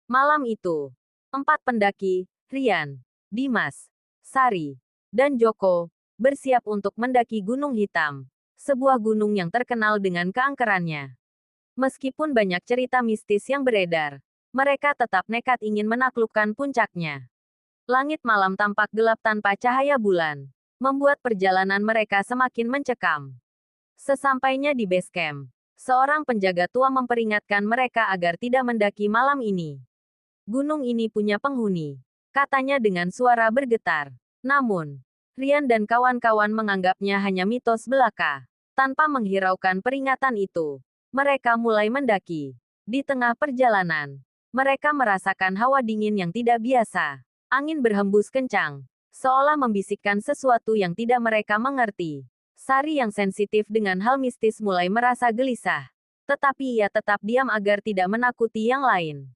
Malam itu, 4 pendaki, Rian, Dimas, Sari, dan Joko, bersiap untuk mendaki Gunung Hitam, sebuah gunung yang terkenal dengan keangkerannya. Meskipun banyak cerita mistis yang beredar, mereka tetap nekat ingin menaklukkan puncaknya. Langit malam tampak gelap tanpa cahaya bulan, membuat perjalanan mereka semakin mencekam. Sesampainya di base camp, seorang penjaga tua memperingatkan mereka agar tidak mendaki malam ini. Gunung ini punya penghuni, katanya dengan suara bergetar. Namun, Rian dan kawan-kawan menganggapnya hanya mitos belaka. Tanpa menghiraukan peringatan itu, mereka mulai mendaki. Di tengah perjalanan, mereka merasakan hawa dingin yang tidak biasa. Angin berhembus kencang, seolah membisikkan sesuatu yang tidak mereka mengerti. Sari yang sensitif dengan hal mistis mulai merasa gelisah. Tetapi ia tetap diam agar tidak menakuti yang lain.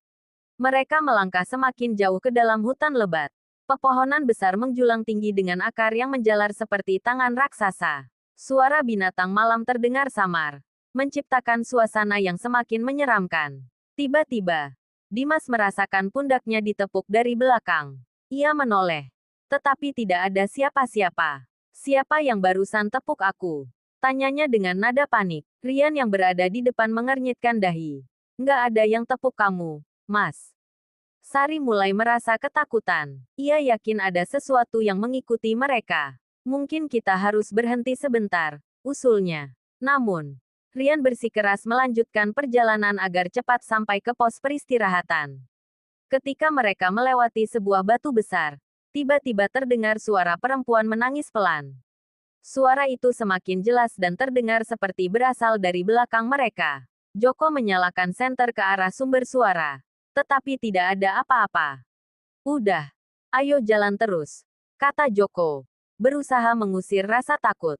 Mereka melangkah semakin jauh ke dalam hutan lebat. Pepohonan besar menjulang tinggi dengan akar yang menjalar seperti tangan raksasa. Suara binatang malam terdengar samar, menciptakan suasana yang semakin menyeramkan. Tiba-tiba, Dimas merasakan pundaknya ditepuk dari belakang. Ia menoleh, tetapi tidak ada siapa-siapa. Siapa yang barusan tepuk aku? Tanyanya dengan nada panik. Rian yang berada di depan mengernyitkan dahi. Nggak ada yang tepuk kamu, Mas. Sari mulai merasa ketakutan. Ia yakin ada sesuatu yang mengikuti mereka. Mungkin kita harus berhenti sebentar, usulnya. Namun, Rian bersikeras melanjutkan perjalanan agar cepat sampai ke pos peristirahatan. Ketika mereka melewati sebuah batu besar, tiba-tiba terdengar suara perempuan menangis pelan. Suara itu semakin jelas dan terdengar seperti berasal dari belakang mereka. Joko menyalakan senter ke arah sumber suara. Tetapi tidak ada apa-apa. Udah, ayo jalan terus, kata Joko, berusaha mengusir rasa takut.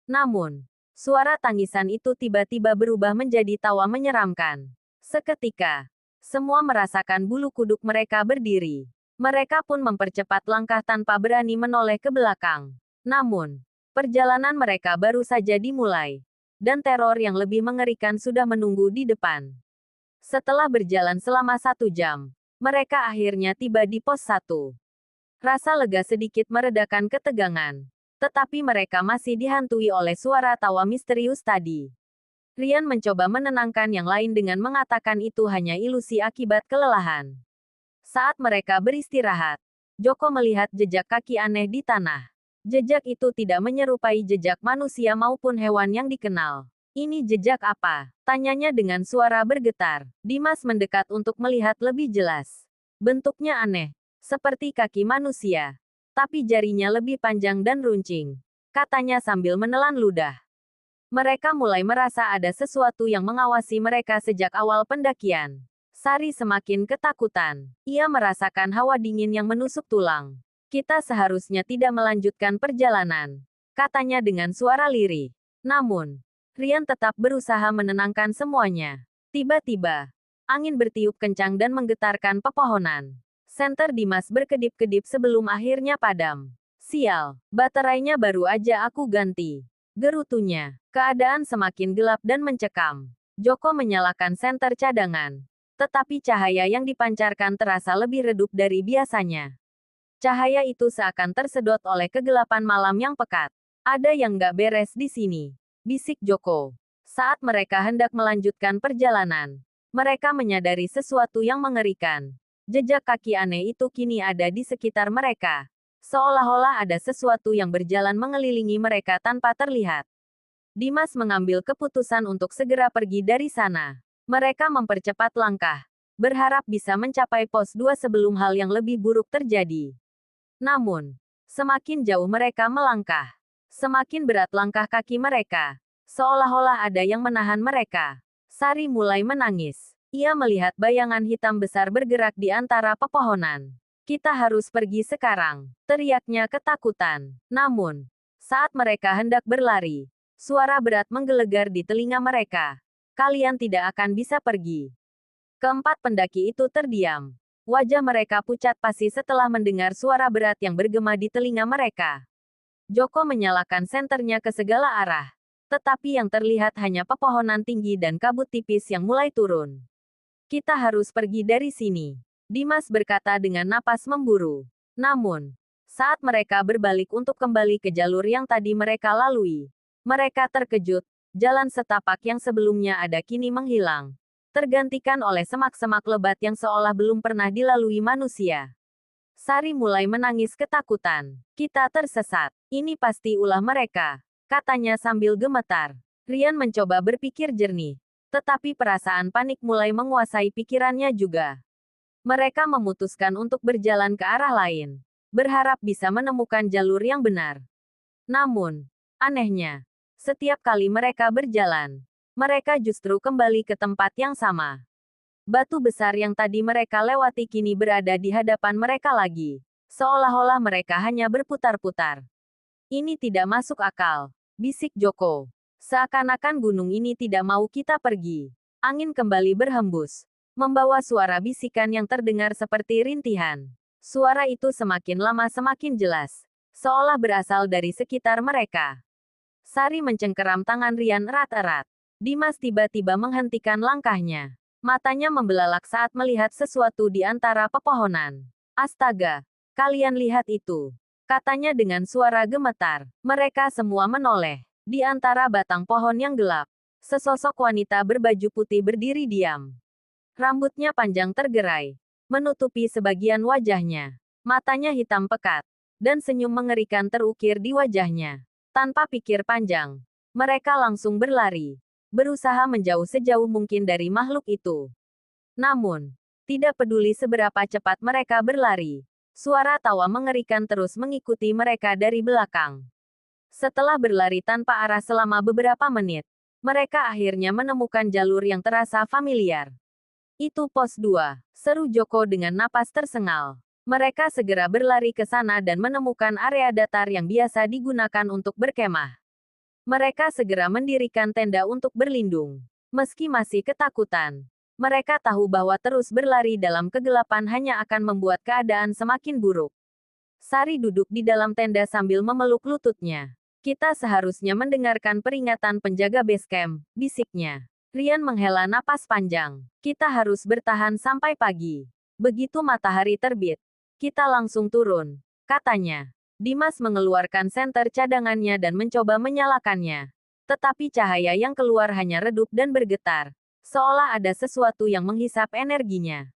Namun, suara tangisan itu tiba-tiba berubah menjadi tawa menyeramkan. Seketika, semua merasakan bulu kuduk mereka berdiri. Mereka pun mempercepat langkah tanpa berani menoleh ke belakang. Namun, perjalanan mereka baru saja dimulai. Dan teror yang lebih mengerikan sudah menunggu di depan. Setelah berjalan selama 1 jam, mereka akhirnya tiba di pos 1. Rasa lega sedikit meredakan ketegangan. Tetapi mereka masih dihantui oleh suara tawa misterius tadi. Rian mencoba menenangkan yang lain dengan mengatakan itu hanya ilusi akibat kelelahan. Saat mereka beristirahat, Joko melihat jejak kaki aneh di tanah. Jejak itu tidak menyerupai jejak manusia maupun hewan yang dikenal. Ini jejak apa? Tanyanya dengan suara bergetar. Dimas mendekat untuk melihat lebih jelas. Bentuknya aneh, seperti kaki manusia. Tapi jarinya lebih panjang dan runcing. Katanya sambil menelan ludah. Mereka mulai merasa ada sesuatu yang mengawasi mereka sejak awal pendakian. Sari semakin ketakutan. Ia merasakan hawa dingin yang menusuk tulang. Kita seharusnya tidak melanjutkan perjalanan, katanya dengan suara lirih. Namun, Rian tetap berusaha menenangkan semuanya. Tiba-tiba, angin bertiup kencang dan menggetarkan pepohonan. Senter Dimas berkedip-kedip sebelum akhirnya padam. Sial, baterainya baru aja aku ganti. Gerutunya. Keadaan semakin gelap dan mencekam. Joko menyalakan senter cadangan. Tetapi cahaya yang dipancarkan terasa lebih redup dari biasanya. Cahaya itu seakan tersedot oleh kegelapan malam yang pekat. Ada yang nggak beres di sini, bisik Joko. Saat mereka hendak melanjutkan perjalanan, mereka menyadari sesuatu yang mengerikan. Jejak kaki aneh itu kini ada di sekitar mereka. Seolah-olah ada sesuatu yang berjalan mengelilingi mereka tanpa terlihat. Dimas mengambil keputusan untuk segera pergi dari sana. Mereka mempercepat langkah, berharap bisa mencapai pos 2 sebelum hal yang lebih buruk terjadi. Namun, semakin jauh mereka melangkah, semakin berat langkah kaki mereka. Seolah-olah ada yang menahan mereka. Sari mulai menangis. Ia melihat bayangan hitam besar bergerak di antara pepohonan. Kita harus pergi sekarang, teriaknya ketakutan. Namun, saat mereka hendak berlari, suara berat menggelegar di telinga mereka. Kalian tidak akan bisa pergi. Keempat pendaki itu terdiam. Wajah mereka pucat pasi setelah mendengar suara berat yang bergema di telinga mereka. Joko menyalakan senternya ke segala arah. Tetapi yang terlihat hanya pepohonan tinggi dan kabut tipis yang mulai turun. Kita harus pergi dari sini. Dimas berkata dengan napas memburu. Namun, saat mereka berbalik untuk kembali ke jalur yang tadi mereka lalui, mereka terkejut. Jalan setapak yang sebelumnya ada kini menghilang, tergantikan oleh semak-semak lebat yang seolah belum pernah dilalui manusia. Sari mulai menangis ketakutan. Kita tersesat. Ini pasti ulah mereka, katanya sambil gemetar. Rian mencoba berpikir jernih, tetapi perasaan panik mulai menguasai pikirannya juga. Mereka memutuskan untuk berjalan ke arah lain, berharap bisa menemukan jalur yang benar. Namun, anehnya, setiap kali mereka berjalan, mereka justru kembali ke tempat yang sama. Batu besar yang tadi mereka lewati kini berada di hadapan mereka lagi. Seolah-olah mereka hanya berputar-putar. Ini tidak masuk akal, bisik Joko. Seakan-akan gunung ini tidak mau kita pergi. Angin kembali berhembus, membawa suara bisikan yang terdengar seperti rintihan. Suara itu semakin lama semakin jelas, seolah berasal dari sekitar mereka. Sari mencengkeram tangan Rian erat-erat. Dimas tiba-tiba menghentikan langkahnya. Matanya membelalak saat melihat sesuatu di antara pepohonan. Astaga, kalian lihat itu, katanya dengan suara gemetar. Mereka semua menoleh. Di antara batang pohon yang gelap, sesosok wanita berbaju putih berdiri diam. Rambutnya panjang tergerai, menutupi sebagian wajahnya. Matanya hitam pekat, dan senyum mengerikan terukir di wajahnya. Tanpa pikir panjang, mereka langsung berlari, berusaha menjauh sejauh mungkin dari makhluk itu. Namun, tidak peduli seberapa cepat mereka berlari, suara tawa mengerikan terus mengikuti mereka dari belakang. Setelah berlari tanpa arah selama beberapa menit, mereka akhirnya menemukan jalur yang terasa familiar. Itu pos 2, seru Joko dengan napas tersengal. Mereka segera berlari ke sana dan menemukan area datar yang biasa digunakan untuk berkemah. Mereka segera mendirikan tenda untuk berlindung. Meski masih ketakutan, mereka tahu bahwa terus berlari dalam kegelapan hanya akan membuat keadaan semakin buruk. Sari duduk di dalam tenda sambil memeluk lututnya. Kita seharusnya mendengarkan peringatan penjaga base camp, bisiknya. Rian menghela napas panjang. Kita harus bertahan sampai pagi. Begitu matahari terbit, kita langsung turun, katanya. Dimas mengeluarkan senter cadangannya dan mencoba menyalakannya. Tetapi cahaya yang keluar hanya redup dan bergetar, seolah ada sesuatu yang menghisap energinya.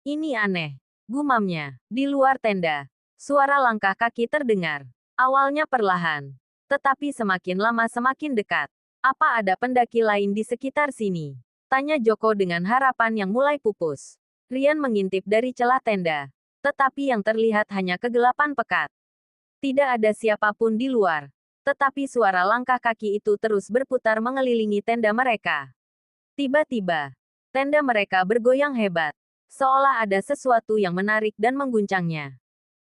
Ini aneh, gumamnya. Di luar tenda, suara langkah kaki terdengar. Awalnya perlahan, tetapi semakin lama semakin dekat. Apa ada pendaki lain di sekitar sini? Tanya Joko dengan harapan yang mulai pupus. Rian mengintip dari celah tenda, tetapi yang terlihat hanya kegelapan pekat. Tidak ada siapapun di luar. Tetapi suara langkah kaki itu terus berputar mengelilingi tenda mereka. Tiba-tiba, tenda mereka bergoyang hebat. Seolah ada sesuatu yang menarik dan mengguncangnya.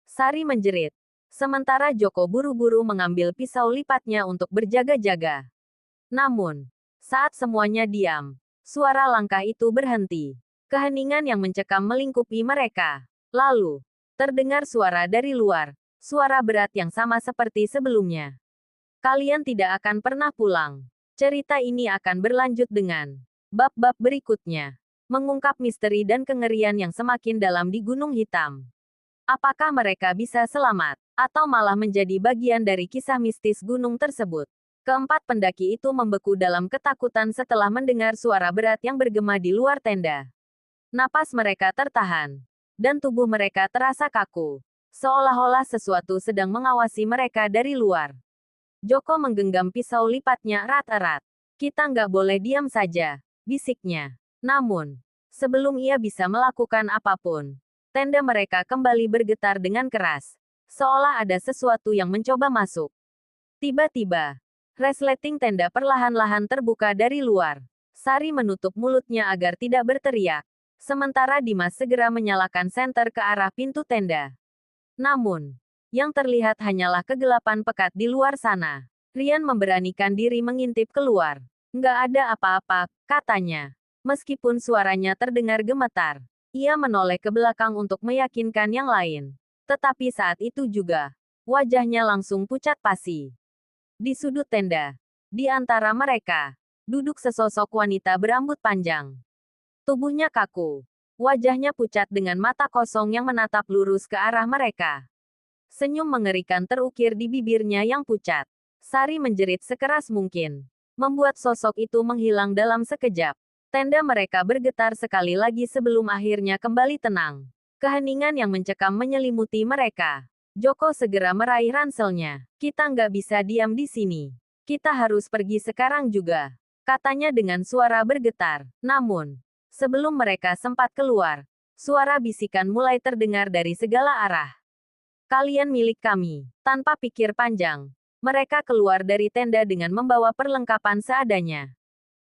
Sari menjerit. Sementara Joko buru-buru mengambil pisau lipatnya untuk berjaga-jaga. Namun, saat semuanya diam, suara langkah itu berhenti. Keheningan yang mencekam melingkupi mereka. Lalu, terdengar suara dari luar. Suara berat yang sama seperti sebelumnya. Kalian tidak akan pernah pulang. Cerita ini akan berlanjut dengan bab-bab berikutnya. Mengungkap misteri dan kengerian yang semakin dalam di Gunung Hitam. Apakah mereka bisa selamat, atau malah menjadi bagian dari kisah mistis gunung tersebut? Keempat pendaki itu membeku dalam ketakutan setelah mendengar suara berat yang bergema di luar tenda. Napas mereka tertahan, dan tubuh mereka terasa kaku. Seolah-olah sesuatu sedang mengawasi mereka dari luar. Joko menggenggam pisau lipatnya erat-erat. Kita nggak boleh diam saja, bisiknya. Namun, sebelum ia bisa melakukan apapun, tenda mereka kembali bergetar dengan keras. Seolah ada sesuatu yang mencoba masuk. Tiba-tiba, resleting tenda perlahan-lahan terbuka dari luar. Sari menutup mulutnya agar tidak berteriak. Sementara Dimas segera menyalakan senter ke arah pintu tenda. Namun, yang terlihat hanyalah kegelapan pekat di luar sana. Rian memberanikan diri mengintip keluar. Nggak ada apa-apa, katanya. Meskipun suaranya terdengar gemetar, ia menoleh ke belakang untuk meyakinkan yang lain. Tetapi saat itu juga, wajahnya langsung pucat pasi. Di sudut tenda, di antara mereka, duduk sesosok wanita berambut panjang. Tubuhnya kaku. Wajahnya pucat dengan mata kosong yang menatap lurus ke arah mereka. Senyum mengerikan terukir di bibirnya yang pucat. Sari menjerit sekeras mungkin, membuat sosok itu menghilang dalam sekejap. Tenda mereka bergetar sekali lagi sebelum akhirnya kembali tenang. Keheningan yang mencekam menyelimuti mereka. Joko segera meraih ranselnya. Kita nggak bisa diam di sini. Kita harus pergi sekarang juga, katanya dengan suara bergetar. Namun, sebelum mereka sempat keluar, suara bisikan mulai terdengar dari segala arah. Kalian milik kami. Tanpa pikir panjang, mereka keluar dari tenda dengan membawa perlengkapan seadanya.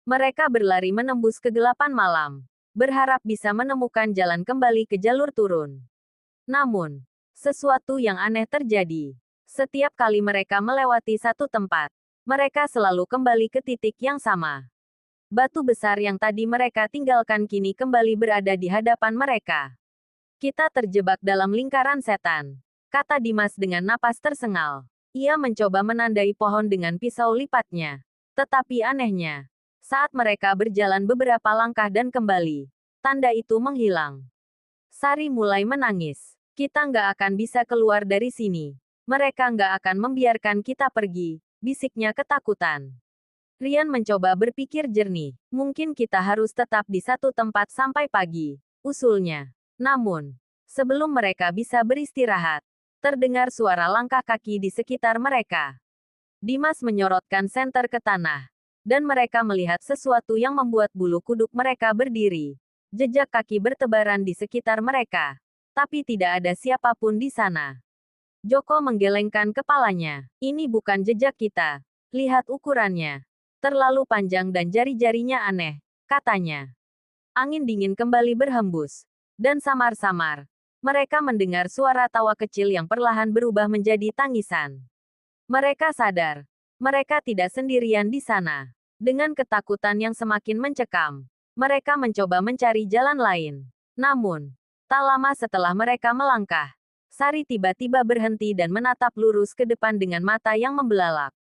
Mereka berlari menembus kegelapan malam, berharap bisa menemukan jalan kembali ke jalur turun. Namun, sesuatu yang aneh terjadi. Setiap kali mereka melewati satu tempat, mereka selalu kembali ke titik yang sama. Batu besar yang tadi mereka tinggalkan kini kembali berada di hadapan mereka. Kita terjebak dalam lingkaran setan, kata Dimas dengan napas tersengal. Ia mencoba menandai pohon dengan pisau lipatnya. Tetapi anehnya, saat mereka berjalan beberapa langkah dan kembali, tanda itu menghilang. Sari mulai menangis. Kita nggak akan bisa keluar dari sini. Mereka nggak akan membiarkan kita pergi, bisiknya ketakutan. Rian mencoba berpikir jernih. Mungkin kita harus tetap di satu tempat sampai pagi, usulnya. Namun, sebelum mereka bisa beristirahat, terdengar suara langkah kaki di sekitar mereka. Dimas menyorotkan senter ke tanah, dan mereka melihat sesuatu yang membuat bulu kuduk mereka berdiri. Jejak kaki bertebaran di sekitar mereka, tapi tidak ada siapapun di sana. Joko menggelengkan kepalanya. Ini bukan jejak kita. Lihat ukurannya. Terlalu panjang dan jari-jarinya aneh, katanya. Angin dingin kembali berhembus, dan samar-samar, mereka mendengar suara tawa kecil yang perlahan berubah menjadi tangisan. Mereka sadar, mereka tidak sendirian di sana. Dengan ketakutan yang semakin mencekam, mereka mencoba mencari jalan lain. Namun, tak lama setelah mereka melangkah, Sari tiba-tiba berhenti dan menatap lurus ke depan dengan mata yang membelalak.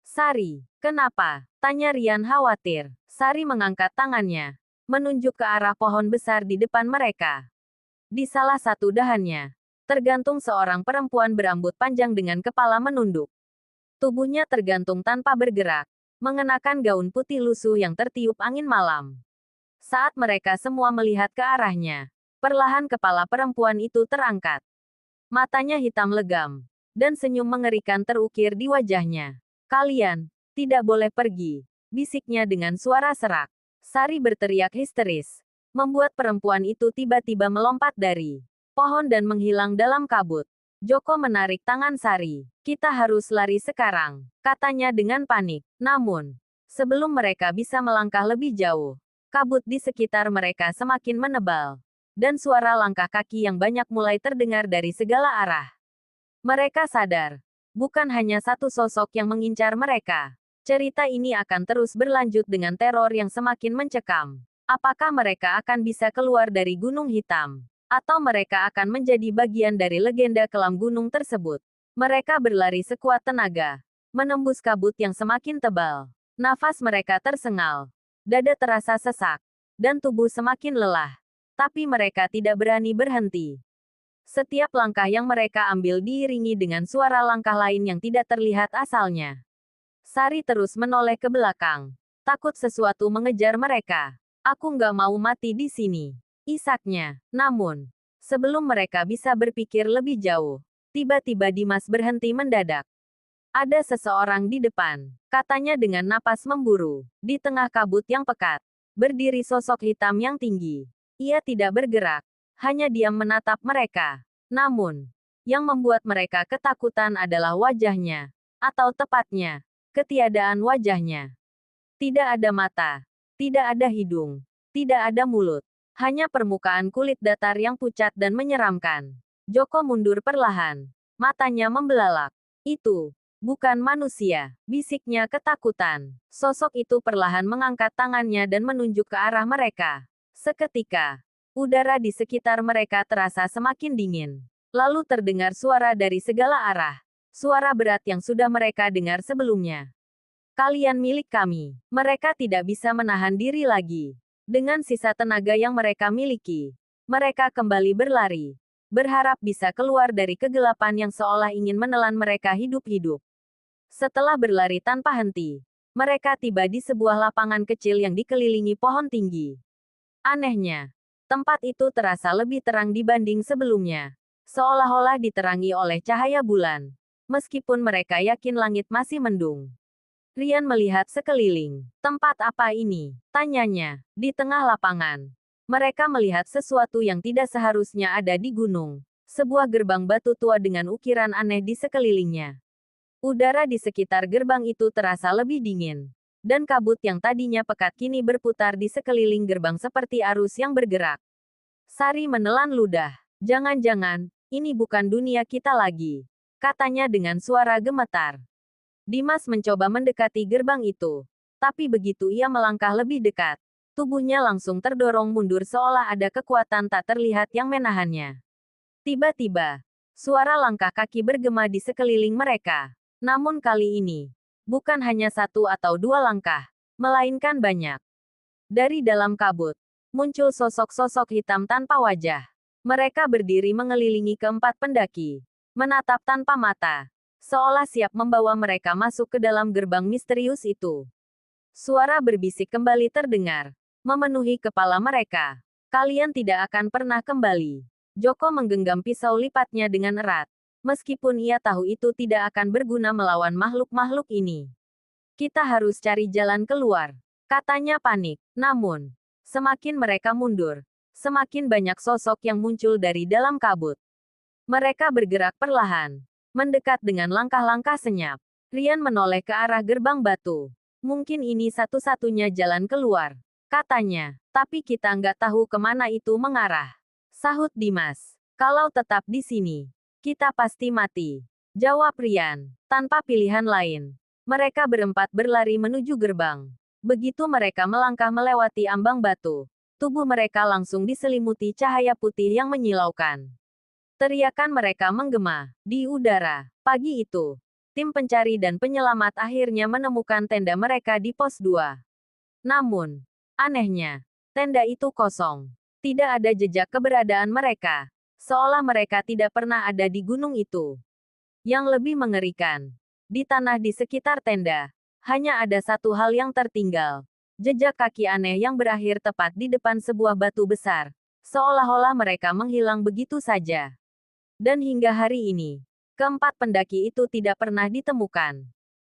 Sari, kenapa? Tanya Rian khawatir. Sari mengangkat tangannya, menunjuk ke arah pohon besar di depan mereka. Di salah satu dahannya, tergantung seorang perempuan berambut panjang dengan kepala menunduk. Tubuhnya tergantung tanpa bergerak, mengenakan gaun putih lusuh yang tertiup angin malam. Saat mereka semua melihat ke arahnya, perlahan kepala perempuan itu terangkat. Matanya hitam legam, dan senyum mengerikan terukir di wajahnya. Kalian tidak boleh pergi, bisiknya dengan suara serak. Sari berteriak histeris, membuat perempuan itu tiba-tiba melompat dari pohon dan menghilang dalam kabut. Joko menarik tangan Sari. Kita harus lari sekarang, katanya dengan panik. Namun, sebelum mereka bisa melangkah lebih jauh, kabut di sekitar mereka semakin menebal, dan suara langkah kaki yang banyak mulai terdengar dari segala arah. Mereka sadar, bukan hanya satu sosok yang mengincar mereka. Cerita ini akan terus berlanjut dengan teror yang semakin mencekam. Apakah mereka akan bisa keluar dari Gunung Hitam? Atau mereka akan menjadi bagian dari legenda kelam gunung tersebut? Mereka berlari sekuat tenaga, menembus kabut yang semakin tebal. Nafas mereka tersengal, dada terasa sesak, dan tubuh semakin lelah. Tapi mereka tidak berani berhenti. Setiap langkah yang mereka ambil diiringi dengan suara langkah lain yang tidak terlihat asalnya. Sari terus menoleh ke belakang, takut sesuatu mengejar mereka. Aku nggak mau mati di sini, isaknya. Namun, sebelum mereka bisa berpikir lebih jauh, tiba-tiba Dimas berhenti mendadak. Ada seseorang di depan, katanya dengan napas memburu. Di tengah kabut yang pekat, berdiri sosok hitam yang tinggi. Ia tidak bergerak, hanya diam menatap mereka. Namun, yang membuat mereka ketakutan adalah wajahnya, atau tepatnya, ketiadaan wajahnya. Tidak ada mata, tidak ada hidung, tidak ada mulut, hanya permukaan kulit datar yang pucat dan menyeramkan. Joko mundur perlahan, matanya membelalak. Itu bukan manusia, bisiknya ketakutan. Sosok itu perlahan mengangkat tangannya dan menunjuk ke arah mereka. Seketika, udara di sekitar mereka terasa semakin dingin. Lalu terdengar suara dari segala arah. Suara berat yang sudah mereka dengar sebelumnya. Kalian milik kami. Mereka tidak bisa menahan diri lagi. Dengan sisa tenaga yang mereka miliki, mereka kembali berlari, berharap bisa keluar dari kegelapan yang seolah ingin menelan mereka hidup-hidup. Setelah berlari tanpa henti, mereka tiba di sebuah lapangan kecil yang dikelilingi pohon tinggi. Anehnya, tempat itu terasa lebih terang dibanding sebelumnya, seolah-olah diterangi oleh cahaya bulan, meskipun mereka yakin langit masih mendung. Rian melihat sekeliling. Tempat apa ini? Tanyanya. Di tengah lapangan, mereka melihat sesuatu yang tidak seharusnya ada di gunung. Sebuah gerbang batu tua dengan ukiran aneh di sekelilingnya. Udara di sekitar gerbang itu terasa lebih dingin. Dan kabut yang tadinya pekat kini berputar di sekeliling gerbang seperti arus yang bergerak. Sari menelan ludah. Jangan-jangan, ini bukan dunia kita lagi, katanya dengan suara gemetar. Dimas mencoba mendekati gerbang itu. Tapi begitu ia melangkah lebih dekat, tubuhnya langsung terdorong mundur seolah ada kekuatan tak terlihat yang menahannya. Tiba-tiba, suara langkah kaki bergema di sekeliling mereka. Namun kali ini, bukan hanya satu atau dua langkah, melainkan banyak. Dari dalam kabut, muncul sosok-sosok hitam tanpa wajah. Mereka berdiri mengelilingi keempat pendaki, menatap tanpa mata, seolah siap membawa mereka masuk ke dalam gerbang misterius itu. Suara berbisik kembali terdengar, memenuhi kepala mereka. Kalian tidak akan pernah kembali. Joko menggenggam pisau lipatnya dengan erat, meskipun ia tahu itu tidak akan berguna melawan makhluk-makhluk ini. Kita harus cari jalan keluar, katanya panik. Namun, semakin mereka mundur, semakin banyak sosok yang muncul dari dalam kabut. Mereka bergerak perlahan, mendekat dengan langkah-langkah senyap. Rian menoleh ke arah gerbang batu. Mungkin ini satu-satunya jalan keluar, katanya. Tapi kita nggak tahu kemana itu mengarah, sahut Dimas. Kalau tetap di sini, kita pasti mati, jawab Rian. Tanpa pilihan lain, mereka berempat berlari menuju gerbang. Begitu mereka melangkah melewati ambang batu, tubuh mereka langsung diselimuti cahaya putih yang menyilaukan. Teriakan mereka menggema di udara. Pagi itu, tim pencari dan penyelamat akhirnya menemukan tenda mereka di pos 2. Namun, anehnya, tenda itu kosong. Tidak ada jejak keberadaan mereka, seolah mereka tidak pernah ada di gunung itu. Yang lebih mengerikan, di tanah di sekitar tenda, hanya ada satu hal yang tertinggal. Jejak kaki aneh yang berakhir tepat di depan sebuah batu besar, seolah-olah mereka menghilang begitu saja. Dan hingga hari ini, keempat pendaki itu tidak pernah ditemukan.